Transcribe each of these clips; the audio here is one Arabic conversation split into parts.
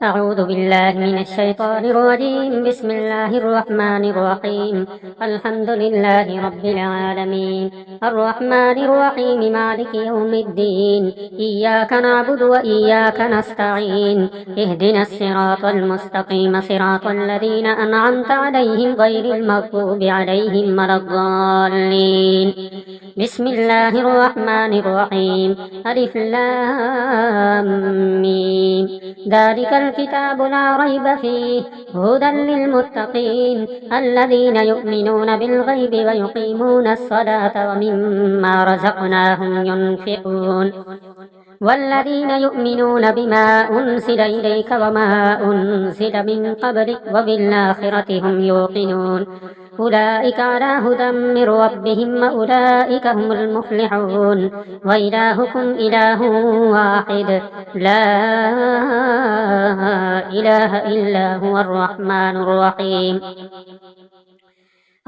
أعوذ بالله من الشيطان الرجيم. بسم الله الرحمن الرحيم. الحمد لله رب العالمين الرحمن الرحيم مالك يوم الدين. إياك نعبد وإياك نستعين. اهدنا الصراط المستقيم صراط الذين أنعمت عليهم غير المغضوب عليهم ولا الضالين. بسم الله الرحمن الرحيم. ألف لام ميم. ذلك الكتاب لا ريب فيه هدى للمتقين الذين يؤمنون بالغيب ويقيمون الصلاة ومما رزقناهم ينفقون والذين يؤمنون بما أنزل إليك وما أنزل من قبلك وبالآخرة هم يوقنون أولئك على هدى من ربهم وأولئك هم المفلحون. وإلهكم إله واحد لا إله إلا هو الرحمن الرحيم.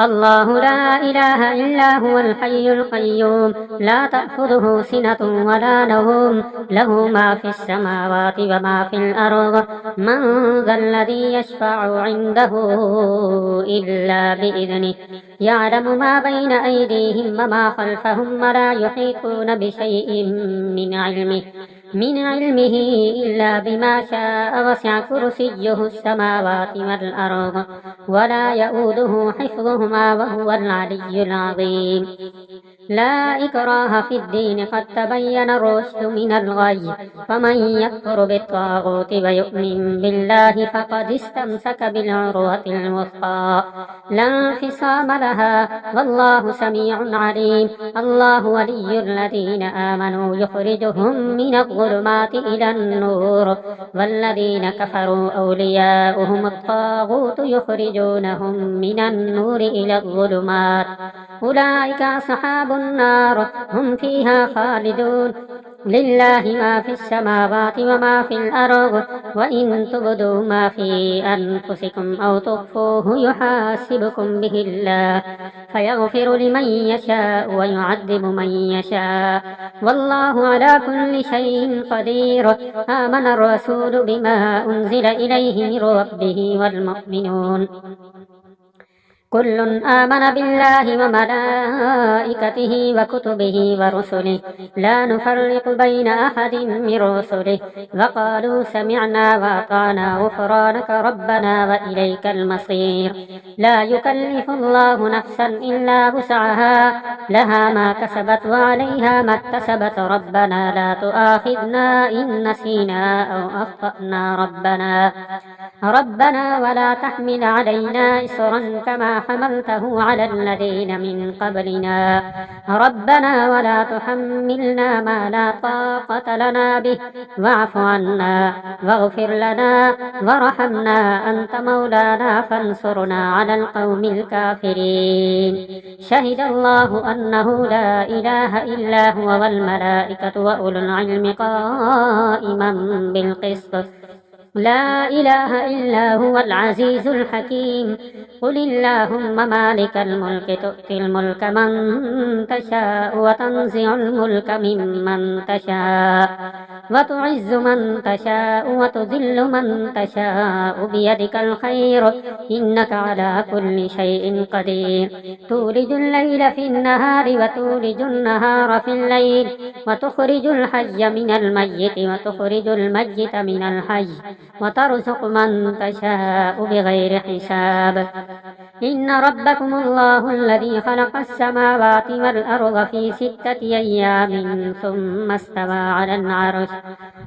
الله لا إله إلا هو الحي القيوم لا تأخذه سنة ولا نوم له ما في السماوات وما في الأرض من ذا الذي يشفع عنده إلا بإذنه يعلم ما بين أيديهم وما خلفهم ولا يحيطون بشيء من علمه إلا بما شاء وسع كرسيه السماوات والأرض ولا يؤوده حفظهما وهو العلي العظيم. لا إكراه في الدين قد تبين الرشد من الغي فمن يكفر بالطاغوت ويؤمن بالله فقد استمسك بالعروة الوثقى لا انفصام لها والله سميع عليم. الله ولي الذين آمنوا يخرجهم من الظلمات إلى النور والذين كفروا أولياؤهم الطاغوت يخرجونهم من النور إلى الظلمات أولئك أصحاب النار هم فيها خالدون. لله ما في السماوات وما في الأرض وإن تبدوا ما في أنفسكم أو تخفوه يحاسبكم به الله فيغفر لمن يشاء ويعذب من يشاء والله على كل شيء قدير. آمن الرسول بما أنزل إليه من ربه والمؤمنون كل آمن بالله وملائكته وكتبه ورسله لا نفرق بين أحد من رسله وقالوا سمعنا وأطعنا غفرانك ربنا وإليك المصير. لا يكلف الله نفسا إلا وسعها لها ما كسبت وعليها ما اكتسبت ربنا لا تؤاخذنا إن نسينا أو أخطأنا ربنا ولا تحمل علينا إصرا كما حملته على الذين من قبلنا ربنا ولا تحملنا ما لا طاقة لنا به واعف عنا واغفر لنا وارحمنا أنت مولانا فانصرنا على القوم الكافرين. شهد الله أنه لا إله إلا هو والملائكة وأولو العلم قائما بالقسط لا إله إلا هو العزيز الحكيم. قل اللهم مالك الملك تؤتي الملك من تشاء وتنزع الملك ممن تشاء وتعز من تشاء وتذل من تشاء بيدك الخير إنك على كل شيء قدير. تولج الليل في النهار وتولج النهار في الليل وتخرج الحي من الميت وتخرج الميت من الحي وترزق من تشاء بغير حساب. إن ربكم الله الذي خلق السماوات والأرض في 6 أيام ثم استوى على العرش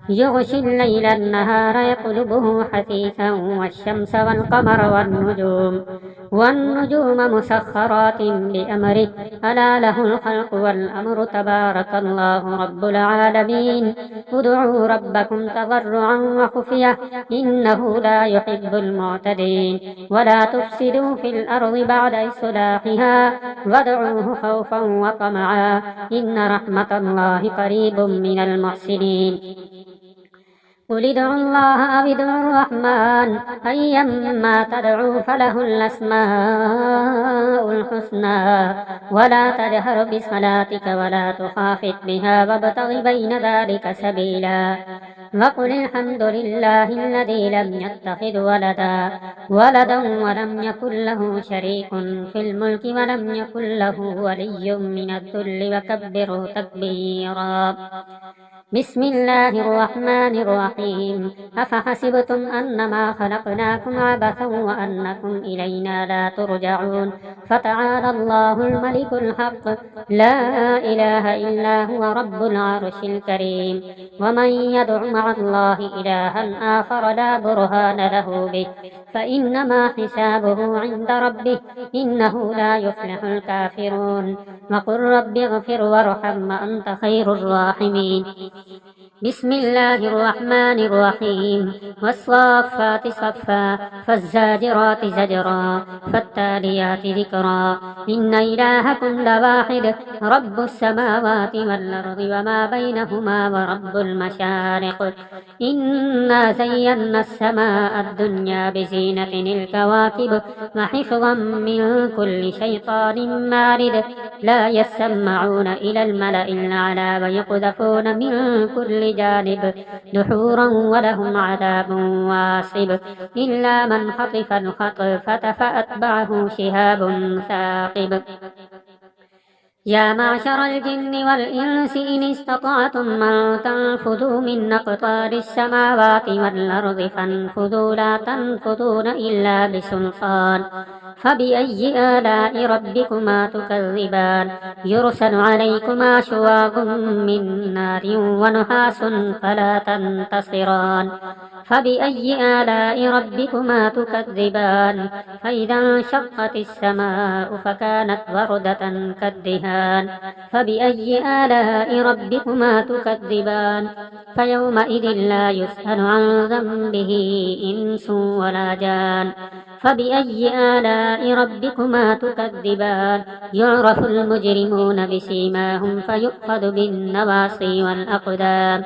يغشي الليل النهار يطلبه حثيثا والشمس والقمر والنجوم مسخرات بأمره ألا له الخلق والأمر تبارك الله رب العالمين. ادعوا ربكم تضرعا وخفية إنه لا يحب المعتدين ولا تفسدوا في الأرض بعد إصلاحها وادعوه خوفا وطمعا إن رحمة الله قريب من المحسنين. قل ادعوا الله أو ادعوا الرحمن أيما تدعوا فله الأسماء الحسنى ولا تجهر بصلاتك ولا تخافت بها وابتغ بين ذلك سبيلا. وقل الحمد لله الذي لم يتخذ ولدا ولم يكن له شريك في الملك ولم يكن له ولي من الذل وكبره تكبيرا. بسم الله الرحمن الرحيم. أفحسبتم أنما خلقناكم عبثا وأنكم إلينا لا ترجعون. فتعالى الله الملك الحق لا إله إلا هو رب العرش الكريم. ومن يدع مع الله إلها آخر لا برهان له به فإنما حسابه عند ربه إنه لا يفلح الكافرون. وقل رب اغفر وارحم وأنت خير الراحمين. بسم الله الرحمن الرحيم. والصافات صفا فالزاجرات زجرا فالتاليات ذكرا. إن إلهكم لواحد رب السماوات والأرض وما بينهما ورب المشارق. إنا زينا السماء الدنيا بزينة الكواكب وحفظا من كل شيطان مارد. لا يسمعون إلى الملأ الأعلى ويقذفون من كل جانب دحورا ولهم عذاب واصب. إلا من خطف الخطفة فأتبعه شهاب ثاقب. يا معشر الجن والإنس إن استطعتم أن تنفذوا من أقطار السماوات والأرض فانفذوا لا تنفذون إلا بسلطان. فبأي آلاء ربكما تكذبان. يرسل عليكما شواظ من نار ونحاس فلا تنتصران. فبأي آلاء ربكما تكذبان. فإذا انشقت السماء فكانت وردة كالدهان. فبأي آلاء ربكما تكذبان. فيومئذ لا يسأل عن ذنبه إنس ولا جان. فبأي آلاء ربكما تكذبان. يعرف المجرمون بسيماهم فيؤخذ بالنواصي والأقدام.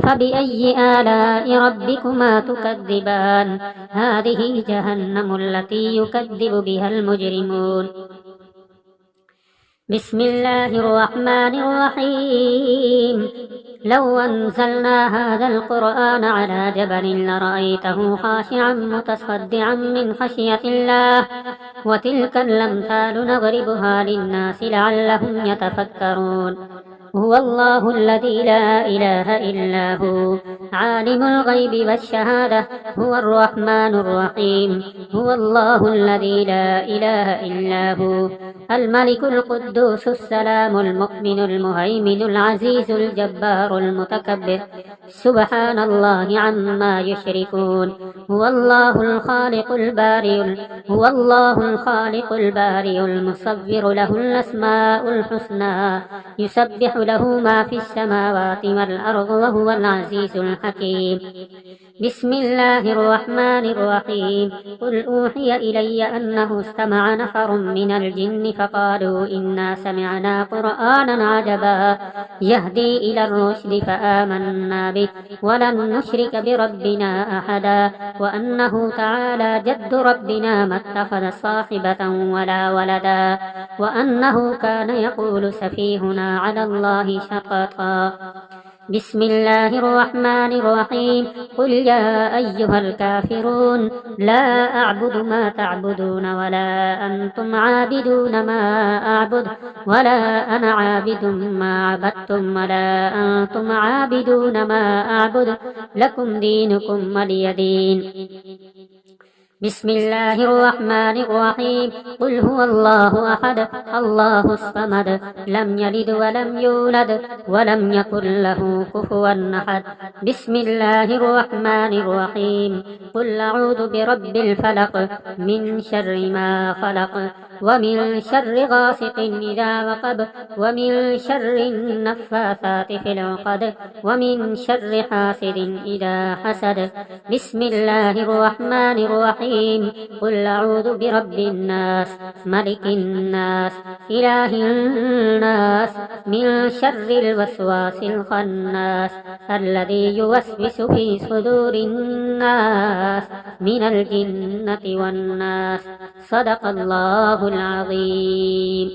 فبأي آلاء ربكما تكذبان. هذه جهنم التي يكذب بها المجرمون. بسم الله الرحمن الرحيم. لو أنزلنا هذا القرآن على جبل لرأيته خاشعا متصدعا من خشية الله. وتلك الأمثال نضربها للناس لعلهم يتفكرون. هو الله الذي لا إله إلا هو عالم الغيب والشهادة هو الرحمن الرحيم. هو الله الذي لا إله إلا هو الملك القدوس السلام المؤمن المهيمن العزيز الجبار المتكبر. سبحان الله عما يشركون. هو الله الخالق البارئ المصور له الأسماء الحسنى يسبح له ما في السماوات والأرض وهو العزيز الحكيم. بسم الله الرحمن الرحيم. قل أوحي إلي أنه استمع نفر من الجن فقالوا إنا سمعنا قرآنا عجبا يهدي إلى الرشد فآمنا به ولن نشرك بربنا أحدا. وأنه تعالى جد ربنا ما اتخذ صاحبة ولا ولدا. وأنه كان يقول سفيهنا على الله شططا. بسم الله الرحمن الرحيم. قل يا أيها الكافرون لا أعبد ما تعبدون ولا أنتم عابدون ما أعبد ولا أنا عابد ما عبدتم ولا أنتم عابدون ما أعبد لكم دينكم ولي دين. بسم الله الرحمن الرحيم. قل هو الله أحد الله الصمد لم يلد ولم يولد ولم يكن له كفوا أحد. بسم الله الرحمن الرحيم. قل أعوذ برب الفلق من شر ما خلق ومن شر غاسق إذا وقب ومن شر النفاثات في العقد ومن شر حاسد إذا حسد. بسم الله الرحمن الرحيم. قل أعوذ برب الناس ملك الناس إله الناس من شر الوسواس الخناس الذي يوسوس في صدور الناس من الجنة والناس. صدق الله العظيم.